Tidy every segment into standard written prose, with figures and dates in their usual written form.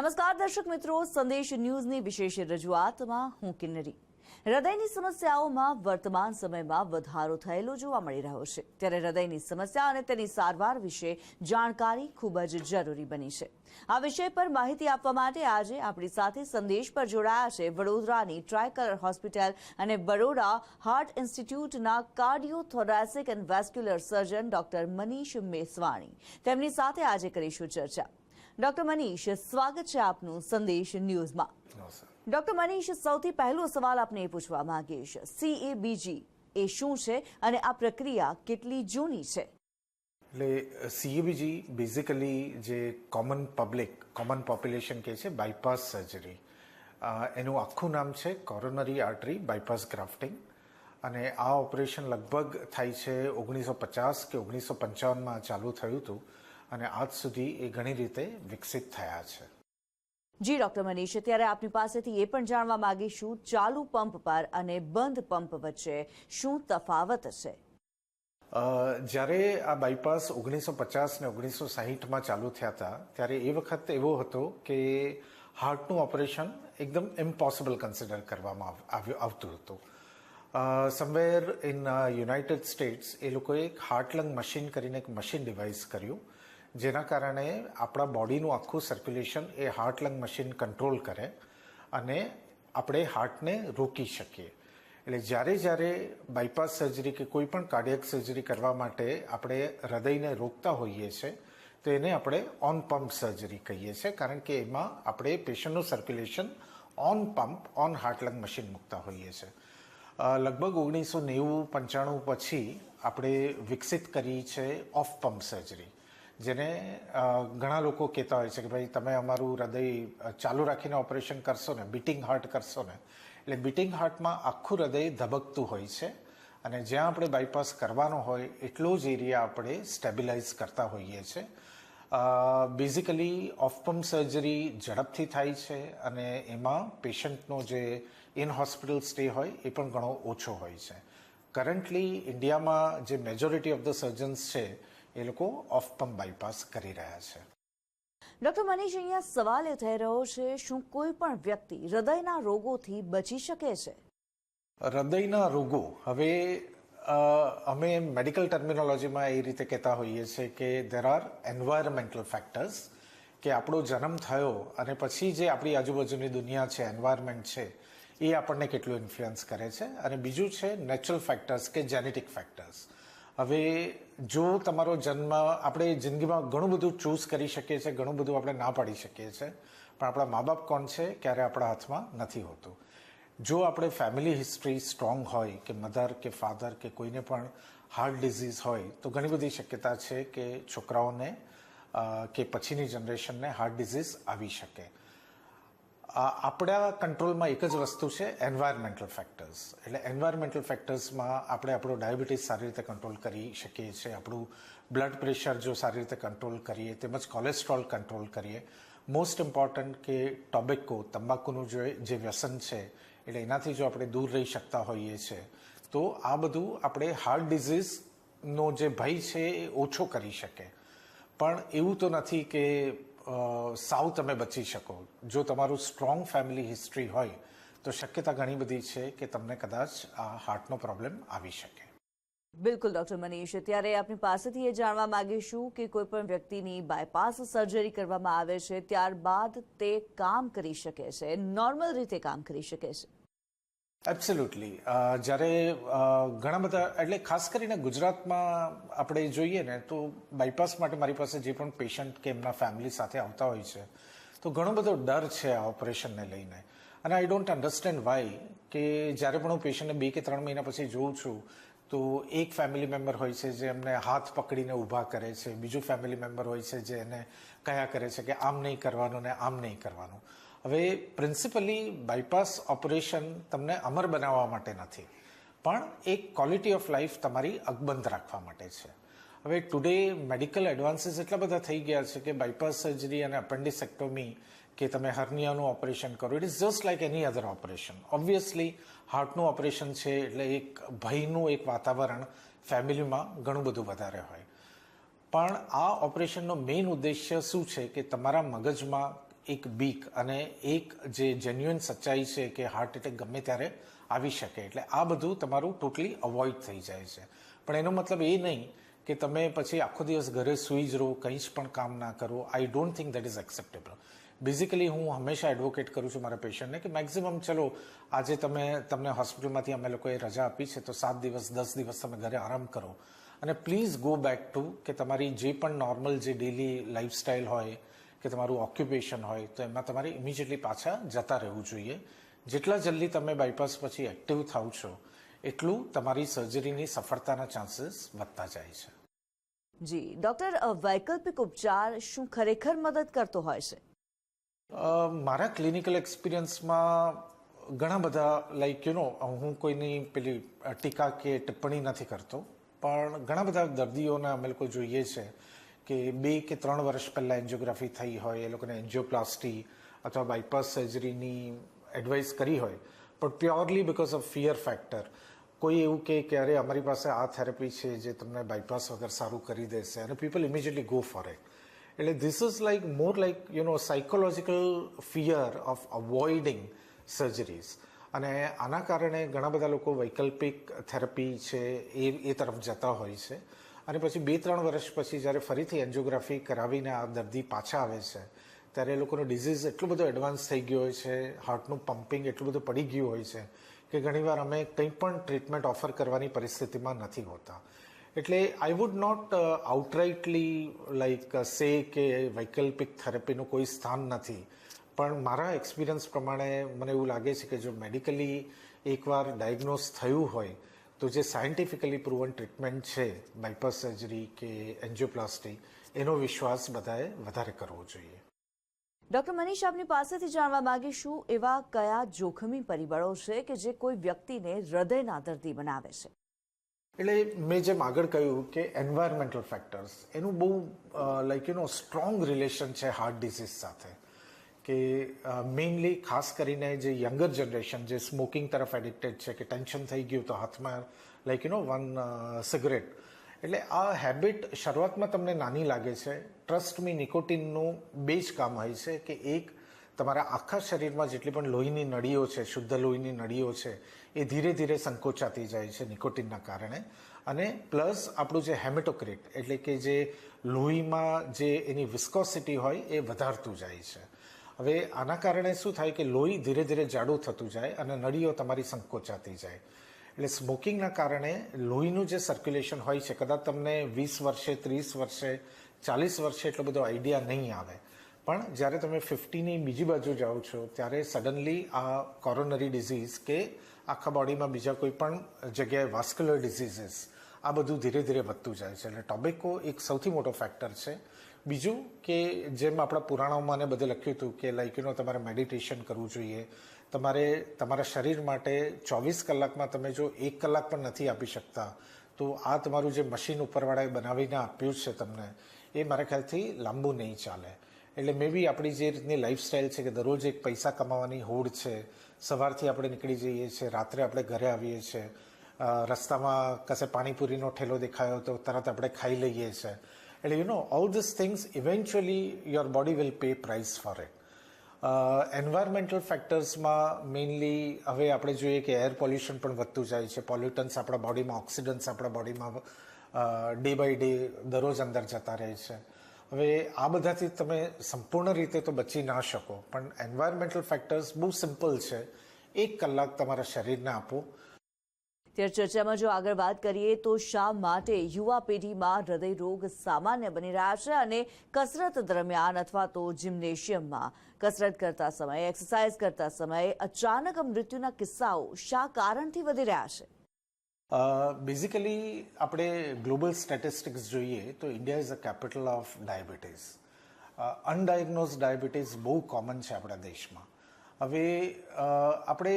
નમસ્કાર દર્શક મિત્રો, સંદેશ ન્યૂઝની વિશેષ રજૂઆતમાં હું કિન્નરી. હૃદયની સમસ્યાઓમાં વર્તમાન સમયમાં વધારો થયેલો જોવા મળી રહ્યો છે. ત્યારે હૃદયની સમસ્યા અને તેની સારવાર વિશે જાણકારી ખૂબ જ જરૂરી બની છે. આ વિષય પર માહિતી આપવા માટે આજે આપણી સાથે સંદેશ પર જોડાયા છે વડોદરાની ટ્રાયકલર હોસ્પિટલ અને બરોડા હાર્ટ ઇન્સ્ટિટ્યૂટના cardiothoracic and vascular surgeon doctor Manish Meswani. તેમની સાથે આજે કરીશું ચર્ચા. ડોક્ટર મનીષ, સ્વાગત છે આપનું સંદેશ ન્યૂઝમાં. ડોક્ટર મનીષ, સૌથી પહેલો સવાલ આપને એ પૂછવા માંગીશ, CABG એ શું છે અને આ પ્રક્રિયા કેટલી જૂની છે? એટલે CABG બેઝિકલી જે કોમન પોપ્યુલેશન કહે છે બાયપાસ સર્જરી, એનું આખું નામ છે કોરોનરી આર્ટરી બાયપાસ ગ્રાફ્ટિંગ. અને આ ઓપરેશન લગભગ થાય છે 1950 કે 1955માં ચાલુ થયું હતું અને આજ સુધી એ ઘણી રીતે વિકસિત થયા છે. જી ડોક્ટર મનીષ, ત્યારે આપની પાસેથી એ પણ જાણવા માંગીશું, ચાલુ પંપ પર અને બંધ પંપ વચ્ચે શું તફાવત છે? જ્યારે આ બાયપાસ 1950 ને 1960માં ચાલુ થયા હતા ત્યારે એ વખત એવો હતો કે હાર્ટનું ઓપરેશન એકદમ ઇમ્પોસિબલ કન્સિડર કરવામાં આવતું હતું. સમવેર ઇન યુનાઇટેડ સ્ટેટ્સ એ લોકોએ એક હાર્ટ લંગ મશીન કરીને એક મશીન ડિવાઇસ કર્યું, જેના કારણે આપણા બોડીનું આખું સર્ક્યુલેશન એ હાર્ટ લંગ મશીન કંટ્રોલ કરે અને આપણે હાર્ટને રોકી શકીએ. એટલે જ્યારે બાયપાસ સર્જરી કે કોઈ પણ કાર્ડિયક સર્જરી કરવા માટે આપણે હૃદયને રોકતા હોઈએ છીએ તો એને આપણે ઓન પંપ સર્જરી કહીએ છીએ, કારણ કે એમાં આપણે પેશન્ટનું circulation on pump on heart lung machine મૂકતા હોઈએ છીએ. લગભગ 1990-95 પછી આપણે વિકસિત કરી છે ઓફ પંપ સર્જરી, જેને ઘણા લોકો કહેતા હોય છે કે ભાઈ તમે અમારું હૃદય ચાલુ રાખીને ઓપરેશન કરશો ને, બીટિંગ હાર્ટ કરશો ને. એટલે બીટિંગ હાર્ટમાં આખું હૃદય ધબકતું હોય છે અને જ્યાં આપણે બાયપાસ કરવાનો હોય એટલો જ એરિયા આપણે સ્ટેબિલાઇઝ કરતા હોઈએ છીએ. બેઝિકલી ઓફ પંપ સર્જરી ઝડપથી થાય છે અને એમાં પેશન્ટનો જે ઇન હોસ્પિટલ સ્ટે હોય એ પણ ઘણો ઓછો હોય છે. કરન્ટલી ઇન્ડિયામાં જે મેજોરિટી ઓફ ધ સર્જન્સ છે એ લોકો ઓફ પંપ બાયપાસ કરી રહ્યા છે. ડોક્ટર મનીષ, અહીંયા સવાલ એ થઈ રહ્યો છે, શું કોઈ પણ વ્યક્તિ હૃદયના રોગોથી બચી શકે છે? હૃદયના રોગો, હવે અમે મેડિકલ ટર્મિનોલોજીમાં એ રીતે કહેતા હોઈએ છીએ કે દેર આર એન્વાયરમેન્ટલ ફેક્ટર્સ, કે આપણો જન્મ થયો અને પછી જે આપણી આજુબાજુની દુનિયા છે, એન્વાયરમેન્ટ છે, એ આપણને કેટલું ઇન્ફ્લુઅન્સ કરે છે. અને બીજું છે નેચરલ ફેક્ટર્સ કે જેનેટિક ફેક્ટર્સ. હવે જો તમારો જન્મ, આપણે જિંદગીમાં ઘણું બધું ચૂઝ કરી શકીએ છીએ, ઘણું બધું આપણે ના પાડી શકીએ છીએ, પણ આપણા મા બાપ કોણ છે ક્યારે આપણા હાથમાં નથી હોતું. જો આપણે ફેમિલી હિસ્ટ્રી સ્ટ્રોંગ હોય કે મધર કે ફાધર કે કોઈને પણ હાર્ટ ડિઝીઝ હોય તો ઘણી બધી શક્યતા છે કે છોકરાઓને કે પછીની જનરેશનને હાર્ટ ડિઝીઝ આવી શકે. આપણા કંટ્રોલમાં એક જ વસ્તુ છે, એન્વાયરમેન્ટલ ફેક્ટર્સ. એટલે એન્વાયરમેન્ટલ ફેક્ટર્સમાં આપણે આપણો ડાયાબિટીસ સારી રીતે કંટ્રોલ કરી શકીએ છીએ, આપણું બ્લડ પ્રેશર જો સારી રીતે કંટ્રોલ કરીએ, તેમજ કોલેસ્ટ્રોલ કંટ્રોલ કરીએ. મોસ્ટ ઇમ્પોર્ટન્ટ કે ટોબેકો, તંબાકુનું જે વ્યસન છે, એટલે એનાથી જો આપણે દૂર રહી શકતા હોઈએ છીએ તો આ બધું આપણે હાર્ટ ડિઝીઝનો જે ભય છે એ ઓછો કરી શકે. પણ એવું તો નથી કે સાવ તમે બચી શકો. જો તમારું સ્ટ્રોંગ ફેમિલી હિસ્ટ્રી હોય તો શક્યતા ઘણી બધી છે કે તમને કદાચ આ હાર્ટનો પ્રોબ્લેમ આવી શકે. બિલકુલ ડોક્ટર મનીષ, ત્યારે આપની પાસેથી એ જાણવા માંગીશું કે કોઈ પણ વ્યક્તિની બાયપાસ સર્જરી કરવામાં આવે છે ત્યારબાદ તે કામ કરી શકે છે, નોર્મલ રીતે કામ કરી શકે છે? એબ્સોલ્યુટલી. જ્યારે ઘણા બધા, એટલે ખાસ કરીને ગુજરાતમાં આપણે જોઈએ ને તો બાયપાસ માટે મારી પાસે જે પણ પેશન્ટ કે એમના ફેમિલી સાથે આવતા હોય છે તો ઘણો બધો ડર છે આ ઓપરેશનને લઈને. અને આઈ ડોન્ટ અન્ડરસ્ટેન્ડ વાય, કે જ્યારે પણ હું પેશન્ટને 2 કે 3 મહિના પછી જોઉં છું તો એક ફેમિલી મેમ્બર હોય છે જે એમને હાથ પકડીને ઊભા કરે છે, બીજું ફેમિલી મેમ્બર હોય છે જે એને કહ્યા કરે છે કે આમ નહીં કરવાનું ને આમ નહીં કરવાનું. હવે પ્રિન્સિપલી બાયપાસ ઓપરેશન તમને અમર બનાવવા માટે નથી, પણ એક ક્વોલિટી ઓફ લાઈફ તમારી અકબંધ રાખવા માટે છે. હવે ટુડે મેડિકલ એડવાન્સીસ એટલા બધા થઈ ગયા છે કે બાયપાસ સર્જરી અને એપેન્ડિસેક્ટોમી કે તમે હર્નિયાનું ઓપરેશન કરો, it is just like any other operation. Obviously હાર્ટનું ઓપરેશન છે એટલે એક ભયનું એક વાતાવરણ ફેમિલીમાં ઘણું બધું વધારે હોય. પણ આ ઓપરેશનનો મેઇન ઉદ્દેશ્ય શું છે કે તમારા મગજમાં એક બીક અને એક જે જેન્યુઅન સચ્ચાઈ છે કે હાર્ટ એટેક ગમે ત્યારે આવી શકે. એટલે આ બધું તમારું ટોટલી અવોઇડ થઈ જાય છે. પણ એનો મતલબ એ નહીં કે તમે પછી આખો દિવસ ઘરે સૂઈ જ રહો, કંઈ જ પણ કામ ના કરો. I don't think that is acceptable. Basically હું હંમેશા એડવોકેટ કરું છું મારા પેશન્ટને કે મેક્સિમમ ચલો આજે તમને હોસ્પિટલમાંથી અમે લોકોએ રજા આપી છે તો 7 દિવસ 10 દિવસ તમે ઘરે આરામ કરો અને પ્લીઝ ગો બેક ટુ કે તમારી જે પણ નોર્મલ જે ડેલી લાઈફસ્ટાઈલ હોય કે તમારું ઓક્યુપેશન હોય તો એમાં તમારે ઇમિડિયેટલી પાછા જતા રહેવું જોઈએ. જેટલા જલ્દી તમે બાયપાસ પછી એક્ટિવ થાવ છો એટલું તમારી સર્જરીની સફળતાના ચાન્સીસ વધતા જાય છે. જી ડોક્ટર, વૈકલ્પિક ઉપચાર શું ખરેખર મદદ કરતો હોય છે? મારા ક્લિનિકલ એક્સપિરિયન્સમાં ઘણા બધા હું કોઈની પેલી ટીકા કે ટિપ્પણી નથી કરતો, પણ ઘણા બધા દર્દીઓને અમે લોકો જોઈએ છે કે 2 કે 3 વર્ષ પહેલાં એન્જિયોગ્રાફી થઈ હોય, એ લોકોને એન્જિયોપ્લાસ્ટી અથવા બાયપાસ સર્જરીની એડવાઇસ કરી હોય, પણ purely because of fear factor કોઈ એવું કે અરે અમારી પાસે આ થેરપી છે જે તમને બાયપાસ વગર સારું કરી દેશે અને people immediately go for it. એટલે this is more psychological fear of avoiding surgeries. અને આના કારણે ઘણા બધા લોકો વૈકલ્પિક થેરપી છે એ તરફ જતા હોય છે. અને પછી 2-3 વર્ષ પછી જ્યારે ફરીથી એન્જિયોગ્રાફી કરાવીને આ દર્દી પાછા આવે છે ત્યારે એ લોકોનો ડિઝીઝ એટલો બધો એડવાન્સ થઈ ગયો હોય છે, હાર્ટનું પમ્પિંગ એટલું બધું પડી ગયું હોય છે કે ઘણીવાર અમે કંઈ પણ ટ્રીટમેન્ટ ઓફર કરવાની પરિસ્થિતિમાં નથી હોતા. એટલે આઈ વુડ નોટ આઉટરાઇટલી સે કે વૈકલ્પિક થેરપીનું કોઈ સ્થાન નથી, પણ મારા એક્સપિરિયન્સ પ્રમાણે મને એવું લાગે છે કે જો મેડિકલી એકવાર ડાયગ્નોઝ થયું હોય તો જે સાયન્ટિફિકલી પ્રૂવન ટ્રીટમેન્ટ છે બાયપાસ સર્જરી કે એન્જિયોપ્લાસ્ટી એનો વિશ્વાસ બધાએ વધારે કરવો જોઈએ. ડોક્ટર મનીષ, આપની પાસેથી જાણવા માંગીશું એવા કયા જોખમી પરિબળો છે કે જે કોઈ વ્યક્તિને હૃદયના દર્દી બનાવે છે? એટલે મેં જેમ આગળ કહ્યું કે એન્વાયરમેન્ટલ ફેક્ટર્સ એનું બહુ સ્ટ્રોંગ રિલેશન છે હાર્ટ ડિઝીઝ સાથે. કે મેઇનલી ખાસ કરીને જે યંગર જનરેશન જે સ્મોકિંગ તરફ એડિક્ટેડ છે કે ટેન્શન થઈ ગયું તો હાથમાં વન સિગરેટ. એટલે આ હેબિટ શરૂઆતમાં તમને નાની લાગે છે. ટ્રસ્ટ મી, નિકોટિનનું 2 જ કામ હોય છે કે એક તમારા આખા શરીરમાં જેટલી પણ લોહીની નળીઓ છે, શુદ્ધ લોહીની નળીઓ છે, એ ધીરે ધીરે સંકોચાતી જાય છે નિકોટિનના કારણે. અને પ્લસ આપણું જે હેમેટોક્રિટ એટલે કે જે લોહીમાં જે એની વિસ્કોસિટી હોય એ વધારતું જાય છે. હવે આના કારણે શું થાય કે લોહી ધીરે ધીરે જાડું થતું જાય અને નળીઓ તમારી સંકોચાતી જાય. એટલે સ્મોકિંગના કારણે લોહીનું જે સર્ક્યુલેશન હોય છે કદાચ તમને 20 વર્ષે, 30 વર્ષે, 40 વર્ષે એટલો બધો આઈડિયા નહીં આવે, પણ જ્યારે તમે 50ની બીજી બાજુ જાઓ છો ત્યારે સડનલી આ કોરોનરી ડિઝીઝ કે આખા બોડીમાં બીજા કોઈ પણ જગ્યાએ વાસ્ક્યુલર ડિઝીઝીસ આ બધું ધીરે ધીરે વધતું જાય છે. એટલે ટોબેકો એક સૌથી મોટો ફેક્ટર છે. બીજું કે જેમ આપણા પુરાણોમાં ને બધે લખ્યું હતું કે તમારે મેડિટેશન કરવું જોઈએ, તમારે તમારા શરીર માટે 24 કલાકમાં તમે જો 1 કલાક પણ નથી આપી શકતા તો આ તમારું જે મશીન ઉપરવાળાએ બનાવીને આપ્યું છે તમને એ મારા ખ્યાલથી લાંબુ નહીં ચાલે. એટલે મે બી આપણી જે રીતની લાઈફસ્ટાઈલ છે કે દરરોજ એક પૈસા કમાવાની હોડ છે, સવારથી આપણે નીકળી જઈએ છીએ, રાત્રે આપણે ઘરે આવીએ છીએ, રસ્તામાં કશે પાણીપુરીનો ઠેલો દેખાયો તો તરત આપણે ખાઈ લઈએ છીએ. એટલે all this things eventually your body will pay price for it. Environmental ફેક્ટર્સમાં મેઇનલી હવે આપણે જોઈએ કે એર પોલ્યુશન પણ વધતું જાય છે. પોલ્યુટન્સ આપણા બોડીમાં, ઓક્સિડન્સ આપણા બોડીમાં ડે બાય ડે દરરોજ અંદર જતા રહે છે. હવે આ બધાથી તમે સંપૂર્ણ રીતે તો બચી ના શકો, પણ એન્વાયરમેન્ટલ ફેક્ટર્સ બહુ સિમ્પલ છે. 1 કલાક તમારા શરીરને આપો. ત્યારે ચર્ચામાં જો આગળ વાત કરીએ તો શા માટે યુવા પેઢીમાં હૃદય રોગ સામાન્ય બની રહ્યા છે અને કસરત દરમિયાન અથવા તો જિમ્નેશિયમમાં કસરત કરતા સમયે, એક્સરસાઇઝ કરતા સમયે અચાનક મૃત્યુના કિસ્સાઓ શા કારણથી વધી રહ્યા છે? બેઝિકલી આપણે ગ્લોબલ સ્ટેટિસ્ટિક્સ જોઈએ તો India is a capital of diabetes. Undiagnosed diabetes બહુ કોમન છે આપણા દેશમાં. હવે આપણે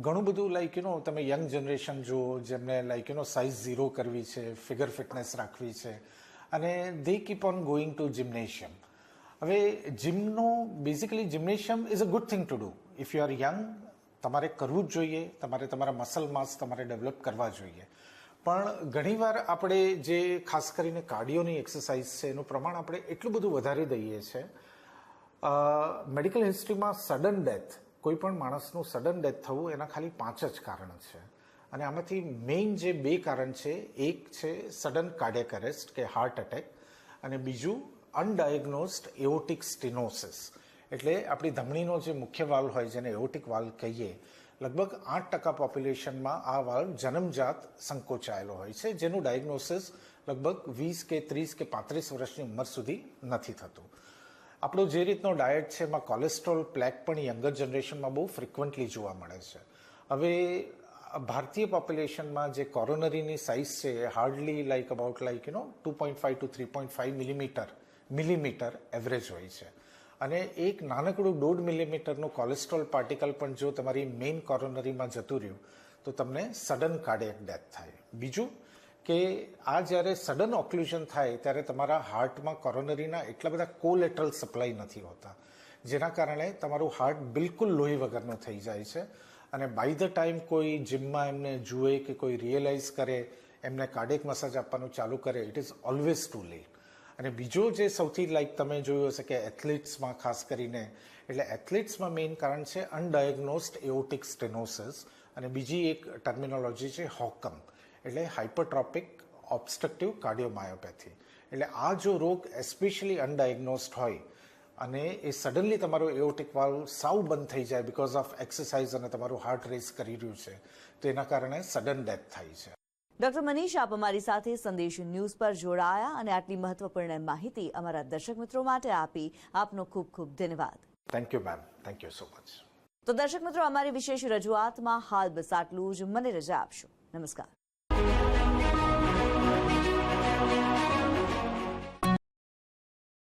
ઘણું બધું તમે યંગ જનરેશન જુઓ જેમને સાઇઝ 0 કરવી છે, ફિગર ફિટનેસ રાખવી છે અને they keep on going to gymnasium. હવે basically gymnasium is a good thing to do. If you are young તમારે કરવું જ જોઈએ, તમારે તમારા મસલ માસ તમારે ડેવલપ કરવા જોઈએ. પણ ઘણીવાર આપણે જે ખાસ કરીને કાર્ડિયોની એક્સરસાઇઝ છે એનું પ્રમાણ આપણે એટલું બધું વધારી દઈએ છીએ મેડિકલ હિસ્ટ્રીમાં સડન ડેથ, કોઈ પણ માણસનું સડન ડેથ થવું એના ખાલી 5 જ કારણ છે. અને આમાંથી મેઇન જે 2 કારણ છે, એક છે સડન કાર્ડિયક અરેસ્ટ કે હાર્ટ એટેક, અને બીજું અનડાયગ્નોઝડ એઓર્ટિક સ્ટેનોસિસ. એટલે આપણી ધમનીનો જે મુખ્ય વાલ્વ હોય જેને એઓર્ટિક વાલ્વ કહીએ, લગભગ 8% પોપ્યુલેશનમાં આ વાલ્વ જન્મજાત સંકોચાયેલો હોય છે, જેનું ડાયગ્નોસિસ લગભગ 20 કે 30 કે 35 વર્ષની ઉંમર સુધી નથી થતું. આપણો જે રીતનો ડાયટ છે એમાં કોલેસ્ટ્રોલ પ્લેક પણ યંગર જનરેશનમાં બહુ ફ્રિકવન્ટલી જોવા મળે છે. હવે ભારતીય પોપ્યુલેશનમાં જે કોરોનરીની સાઇઝ છે એ hardly about 2.5 to 3.5 millimetre average હોય છે. અને એક નાનકડું 1.5 મિલીમીટરનું કોલેસ્ટ્રોલ પાર્ટિકલ પણ જો તમારી મેઇન કોરોનરીમાં જતું રહ્યું તો તમને સડન કાર્ડિયક ડેથ થાય. બીજું કે આ જ્યારે સડન ઓક્લુઝન થાય ત્યારે તમારા હાર્ટમાં કોરોનરીના એટલા બધા કોલેટરલ સપ્લાય નથી હોતા, જેના કારણે તમારું હાર્ટ બિલકુલ લોહી વગરનું થઈ જાય છે. અને બાય ધ ટાઈમ કોઈ જિમમાં એમને જુએ કે કોઈ રિયલાઇઝ કરે, એમને કાર્ડિયક મસાજ આપવાનું ચાલુ કરે, it is always too late. અને બીજો જે સૌથી તમે જોયું હશે કે એથ્લીટ્સમાં ખાસ કરીને, એટલે એથ્લીટ્સમાં મેઇન કારણ છે અનડાયગ્નોઝડ એઓર્ટિક સ્ટેનોસિસ, અને બીજી એક ટર્મિનોલોજી છે હોકમ, એટલે હાઇપરટ્રોપિક ઓબ્સ્ટ્રક્ટિવ કાર્ડિયોમાયોપેથી. એટલે આ જો રોગ એસ્પેશિયલી અનડાયગ્નોઝડ હોય અને એ સડનલી તમારો એઓર્ટિક વાલ્વ સાવ બંધ થઈ જાય બિકોઝ ઓફ એક્સરસાઇઝ અને તમારું હાર્ટ રેસ કરી રહ્યું છે, તો એના કારણે સડન ડેથ થાય છે. ડોક્ટર મનીષ, આપ અમારી સાથે સંદેશ ન્યૂઝ પર જોડાયા અને આટલી મહત્વપૂર્ણ માહિતી અમારા દર્શક મિત્રો માટે આપી. આપનો ખૂબ ખૂબ ધન્યવાદ. Thank you ma'am, thank you so much. તો દર્શક મિત્રો, અમારી વિશેષ રજૂઆતમાં હાલ બસ આટલું જ. મને રજા આપશો. નમસ્કાર.